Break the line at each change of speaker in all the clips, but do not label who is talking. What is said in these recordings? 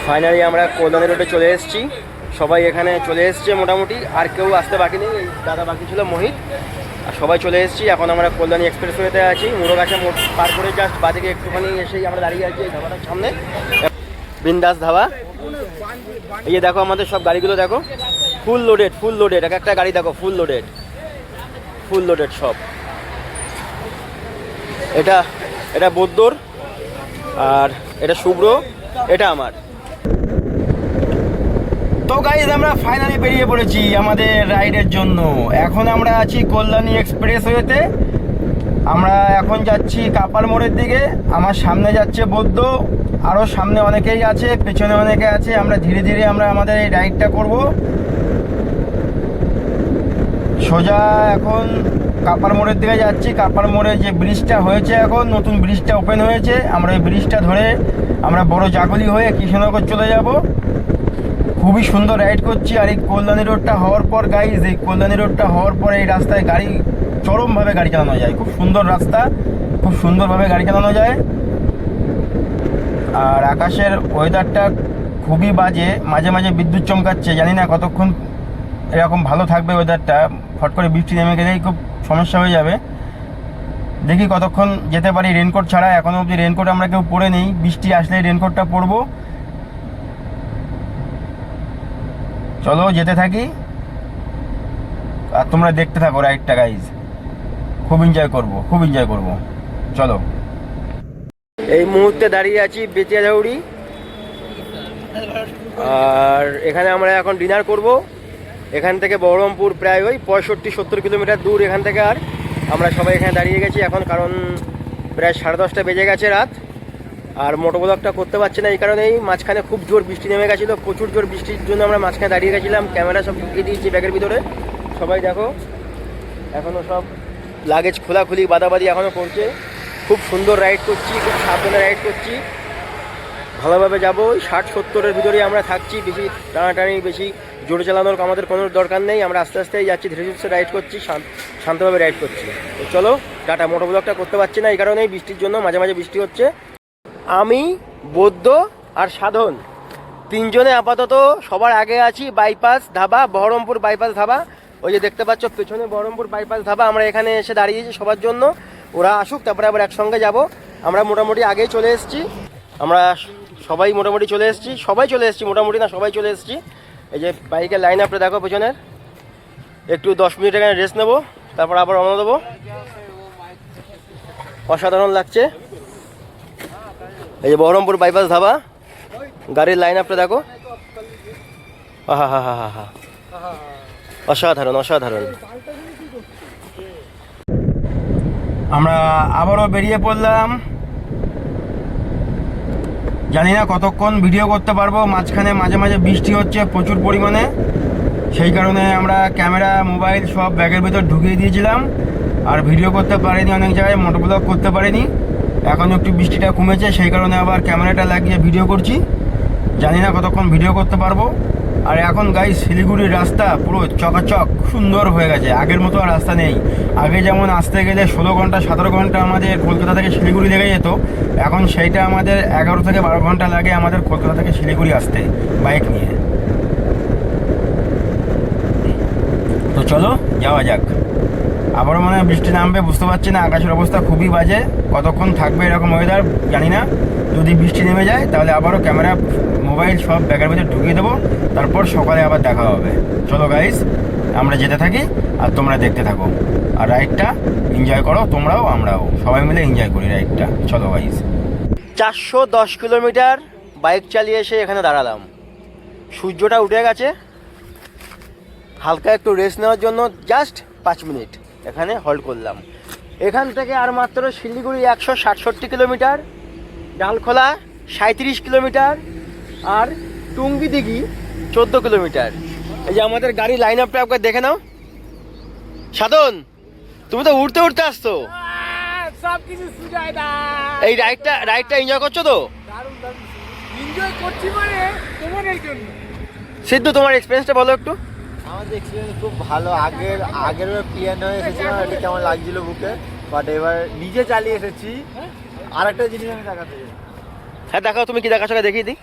Finally আমরা কল্যাণী রোডে চলে এসেছি। সবাই এখানে চলে এসছে মোটামুটি, আর কেউ আসতে বাকি নেই। এই দাদা বাকি ছিল মোহিত, আর সবাই চলে এসেছি। এখন আমরা কল্যাণী এক্সপ্রেসওয়েতে আছি। মুরগাছা মোড় পার করে জাস্ট বাদিকে একটুখানি এসেই আমরা দাঁড়িয়ে আছি এই ধাবাটার সামনে, বিন্দাস ধাবা। এই যে দেখো আমাদের সব গাড়িগুলো দেখো, ফুল লোডেড। এক একটা গাড়ি দেখো ফুল লোডেড সব। এটা বদ্যর, আর এটা শুভ্র, এটা আমার। তো গাইজ আমরা ফাইনালি বেরিয়ে পড়েছি আমাদের রাইডের জন্য। এখন আমরা আছি কল্যাণী এক্সপ্রেসওয়েতে। আমরা এখন যাচ্ছি কাপার মোড়ের দিকে। আমার সামনে যাচ্ছে বদ্য, আরও সামনে অনেকেই আছে, পেছনে অনেকে আছে। আমরা ধীরে ধীরে আমাদের এই রাইডটা করব। সোজা এখন কাপার মোড়ের দিকে যাচ্ছি। কাপার মোড়ে যে ব্রিজটা হয়েছে, এখন নতুন ব্রিজটা ওপেন হয়েছে, আমরা এই ব্রিজটা ধরে আমরা বড় জাগলি হয়ে কৃষ্ণনগর চলে যাব। খুবই সুন্দর রাইড করছি। আর এই কল্যাণী রোডটা হওয়ার পর গাইজ, এই কল্যাণী রোডটা হওয়ার পর এই রাস্তায় গাড়ি চরমভাবে গাড়ি চালানো যায়। খুব সুন্দর রাস্তা, খুব সুন্দরভাবে গাড়ি চালানো যায়। আর আকাশের ওয়েদারটা খুবই বাজে, মাঝে মাঝে বিদ্যুৎ চমকাচ্ছে। জানি না কতক্ষণ এরকম ভালো থাকবে ওয়েদারটা। ফট করে বৃষ্টি নেমে গেলেই খুব সমস্যা হয়ে যাবে। দেখি কতক্ষণ যেতে পারি রেনকোট ছাড়া। এখনও অবধি রেনকোট আমরা কেউ পরে নেই, বৃষ্টি আসলেই রেনকোটটা পরবো। চলো যেতে থাকি, আর তোমরা দেখতে থাকো রাইডটা গাইজ। খুব এনজয় করব। চলো। এই মুহূর্তে দাঁড়িয়ে আছি বেতিয়াঝাউড়ি, আর এখানে আমরা এখন ডিনার করব। এখান থেকে বহরমপুর প্রায় ওই 65-70 কিলোমিটার দূর এখান থেকে। আর আমরা সবাই এখানে দাঁড়িয়ে গেছি এখন, কারণ প্রায় 10:30 বেজে গেছে রাত। আর মোটোব্লগটা করতে পারছি না এই কারণেই, মাঝখানে খুব জোর বৃষ্টি নেমে গেছিলো, প্রচুর জোর বৃষ্টির জন্য আমরা মাঝখানে দাঁড়িয়ে গেছিলাম। ক্যামেরা সব ঢুকিয়ে দিয়েছি ব্যাগের ভিতরে। সবাই দেখো এখনও সব লাগেজ খোলাখুলি বাদাবাদি এখনও করছে। খুব সুন্দর রাইড করছি, খুব সাবধানে রাইড করছি, ভালোভাবে যাবো। ওই 60-70-এর ভিতরেই আমরা থাকছি। বেশি টানাটানি, বেশি জোরে চালানোর আমাদের কোনো দরকার নেই। আমরা আস্তে আস্তেই যাচ্ছি, ধীরে ধীরে রাইড করছি, শান্তভাবে রাইড করছি। তো চলো টাটা। মোটোব্লগটা করতে পারছি না এই কারণেই, বৃষ্টির জন্য। মাঝে মাঝে বৃষ্টি হচ্ছে। আমি, বদ্য আর সাধন তিনজনে আপাতত সবার আগে আছি বাইপাস ধাবা, বহরমপুর বাইপাস ধাবা। ওই যে দেখতে পাচ্ছ পেছনে বহরমপুর বাইপাস ধাবা। আমরা এখানে এসে দাঁড়িয়েছি সবার জন্য, ওরা আসুক তারপরে আবার একসঙ্গে যাব। আমরা মোটামুটি আগেই চলে এসেছি। আমরা সবাই মোটামুটি চলে এসেছি, মোটামুটি না সবাই চলে এসেছি। এই যে বাইকের লাইন আপটা দেখো পেছনের। একটু 10 মিনিট এখানে রেস্ট নেবো, তারপর আবার রওনা দেবো। অসাধারণ লাগছে। এই যে বহরমপুর বাইপাস ধাবা, গাড়ির লাইন আপটা দেখো। হা অসাধারণ। আমরা আবারও বেরিয়ে পড়লাম। জানি না কতক্ষণ ভিডিও করতে পারবো। মাঝখানে মাঝে মাঝে বৃষ্টি হচ্ছে প্রচুর পরিমাণে, সেই কারণে আমরা ক্যামেরা মোবাইল সব ব্যাগের ভিতর ঢুকিয়ে দিয়েছিলাম, আর ভিডিও করতে পারিনি। অনেক জায়গায় মোটোব্লগ করতে পারিনি। এখন একটু বৃষ্টিটা কমেছে, সেই কারণে আবার ক্যামেরাটা লাগিয়ে ভিডিও করছি। জানি না কতক্ষণ ভিডিও করতে পারবো। আর এখন গাইস শিলিগুড়ির রাস্তা পুরো চকাচক সুন্দর হয়ে গেছে, আগের মতো আর রাস্তা নেই। আগে যেমন আসতে গেলে 16 ঘন্টা 17 ঘন্টা আমাদের কলকাতা থেকে শিলিগুড়ি লেগে যেত, এখন সেইটা আমাদের 11 থেকে 12 ঘন্টা লাগে আমাদের কলকাতা থেকে শিলিগুড়ি আসতে বাইক নিয়ে। তো চলো যাওয়া যাক। আবারও মনে হয় বৃষ্টি নামবে, বুঝতে পারছি না। আকাশের অবস্থা খুবই বাজে, কতক্ষণ থাকবে এরকম ওয়েদার জানি না। যদি বৃষ্টি নেমে যায় তাহলে আবারও ক্যামেরা মোবাইল সব ব্যাগের ভিতরে ঢুকিয়ে দেবো, তারপর সকালে আবার দেখা হবে। চলো গাইস আমরা যেতে থাকি আর তোমরা দেখতে থাকো, আর রাইডটা এনজয় করো তোমরাও, আমরাও সবাই মিলে এনজয় করি রাইডটা। চলো গাইস। 410 কিলোমিটার বাইক চালিয়ে এসে এখানে দাঁড়ালাম। সূর্যটা উঠে গেছে, হালকা একটু রেস্ট নেওয়ার জন্য জাস্ট 5 মিনিট এখানে হল্ট করলাম। এখান থেকে আর মাত্র শিলিগুড়ি 167 কিলোমিটার, ডালখোলা 37 কিলোমিটার, আর টুঙ্গি দিঘি 14 কিলোমিটার। এই যে আমাদের গাড়ি লাইন আপটা একবার দেখে নাও। সাধন তুমি তো উঠতে উঠতে আসছো, এই রাইডটা এনজয় করছো তো?
এনজয় করছি মানে তোমাদের জন্য।
সিদ্ধু তোমার এক্সপিরিয়েন্সটা বলো একটু।
আমাদের এক্সপিরিয়েন্স খুব ভালো। আগের প্ল্যান হয়ে এসেছিলাম, এটা কেমন লাগছিল বুকে, বাট এবার নিজে চালিয়ে এসেছি। আর একটা জিনিস আমি দেখাতে চাই।
হ্যাঁ দেখাও, তুমি কি দেখাচ্ছ দেখিয়ে দিই।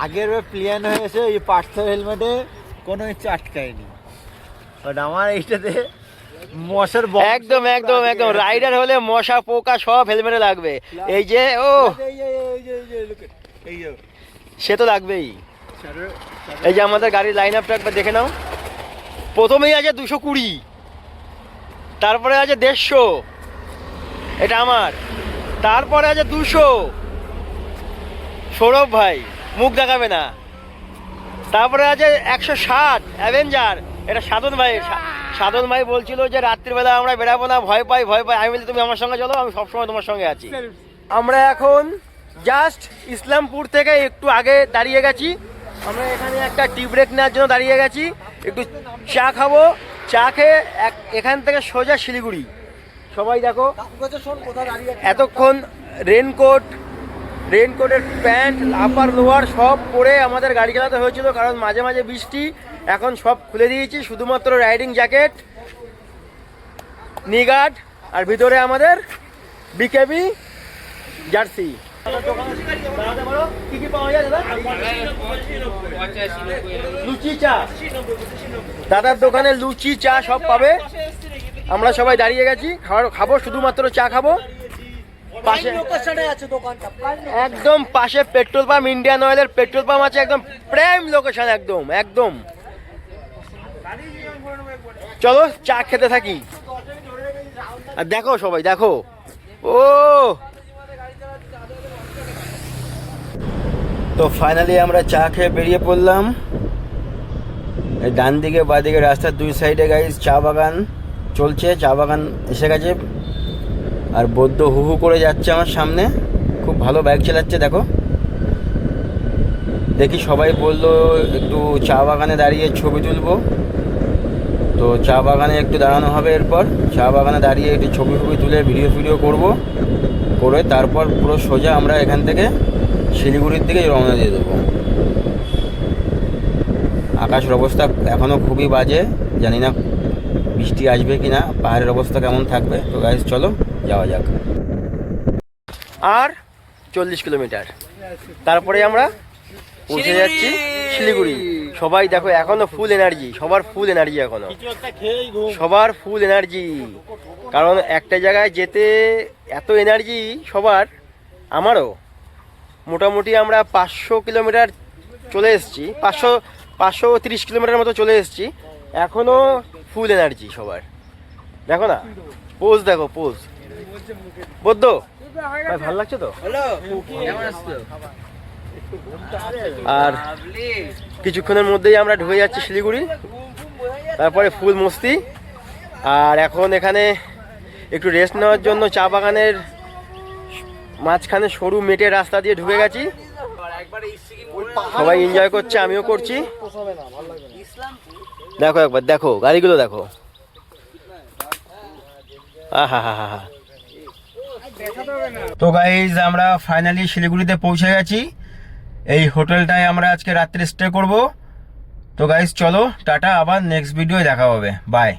আগের প্লেন হয়েছে এই পার্থর হেলমেটে কোনো কিছু আটকায়নি, বাট আমার এইটাতে মশার
একদম একদম একদম রাইডার হলে মশা পোকা সব হেলমেটে লাগবে। এই যে ও সে তো লাগবেই। এই যে আমাদের গাড়ির লাইন আপটা একবার দেখে নাও। প্রথমেই আছে 220, তারপরে আছে 150, এটা আমার, তারপরে আছে 200, সৌরভ ভাই মুখ দেখাবে না, তারপরে আছে 160 অ্যাভেঞ্জার, এটা সাধন ভাই। সাধন ভাই বলছিল যে রাত্রিবেলা আমরা বেরাবো না, ভয় পাই ভয় পাই। আমি বলি তুমি আমার সঙ্গে চলো, আমি সবসময় তোমার সঙ্গে আছি। আমরা এখন জাস্ট ইসলামপুর থেকে একটু আগে দাঁড়িয়ে গেছি। আমরা এখানে একটা টি ব্রেক নেওয়ার জন্য দাঁড়িয়ে গেছি, একটু চা খাবো। চা খেয়ে এখান থেকে সোজা শিলিগুড়ি। সবাই দেখো এতক্ষণ রেনকোটের প্যান্ট আপার লোয়ার সব পরে আমাদের গাড়ি চালাতে হয়েছিল, কারণ মাঝে মাঝে বৃষ্টি। এখন সব খুলে দিয়েছি, শুধুমাত্র রাইডিং জ্যাকেট, নি গার্ড, আর ভিতরে আমাদের বিকেবি জার্সি। কি কি পাওয়া যায় দাদা? লুচি চা, দাদার দোকানে লুচি চা সব পাবে। আমরা সবাই দাঁড়িয়ে গেছি, খাবো শুধুমাত্র চা খাবো। পাশে একদম পাশে পেট্রোল পাম্প, ইন্ডিয়ান অয়েলের পেট্রোল পাম্প আছে, একদম প্রাইম লোকেশন, একদম একদম। চলো চা খেতে থাকি। আর দেখো সবাই দেখো, ও তো ফাইনালি আমরা চা খেয়ে বেরিয়ে পড়লাম। ডান দিকে বাঁ দিকে রাস্তার দুই সাইডে গাইস চা বাগান চলছে, চা বাগান এসে গেছে। আর বৌদ্ধ হু হু করে যাচ্ছে আমার সামনে, খুব ভালো বাইক চালাচ্ছে দেখো। দেখি সবাই বললো একটু চা বাগানে দাঁড়িয়ে ছবি তুলবো, তো চা বাগানে একটু দাঁড়ানো হবে। এরপর চা বাগানে দাঁড়িয়ে একটু ছবি তুলে ভিডিও করবো, করে তারপর পুরো সোজা আমরা এখান থেকে শিলিগুড়ির দিকে রওনা দিয়ে দেবো। আকাশের অবস্থা এখনও খুবই বাজে, জানি না বৃষ্টি আসবে কি না, পাহাড়ের অবস্থা কেমন থাকবে। তো গাইস চলো যাওয়া যাক। আর 40 কিলোমিটার, তারপরে আমরা পৌঁছে যাচ্ছি শিলিগুড়ি। সবাই দেখো এখনো ফুল এনার্জি, সবার ফুল এনার্জি, এখনো সবার ফুল এনার্জি। কারণ একটা জায়গায় যেতে এত এনার্জি সবার, আমারও। মোটামুটি আমরা 500 কিলোমিটার চলে এসেছি, 530 কিলোমিটার মতো চলে এসেছি, এখনো ফুল এনার্জি সবার। দেখো না পোজ, দেখো পোজ। বদ্ধ ভাই ভালো লাগছে তো? আর কিছুক্ষণের মধ্যেই আমরা ঢুকে যাচ্ছি শিলিগুড়ি, তারপরে ফুল মস্তি। আর এখন এখানে একটু রেস্ট নেওয়ার জন্য চা বাগানের মাঝখানে সরু মেটে রাস্তা দিয়ে ঢুকে গেছি। সবাই এনজয় করছে, আমিও করছি। দেখো একবার দেখো গাড়িগুলো দেখো, আহা হা হা। তো গাইজ আমরা ফাইনালি শিলিগুড়িতে পৌঁছে গেছি। এই হোটেলটায় আমরা আজকে রাত্রে স্টে করব। তো গাইজ চলো টাটা, আবার নেক্সট ভিডিও দেখা হবে, বাই।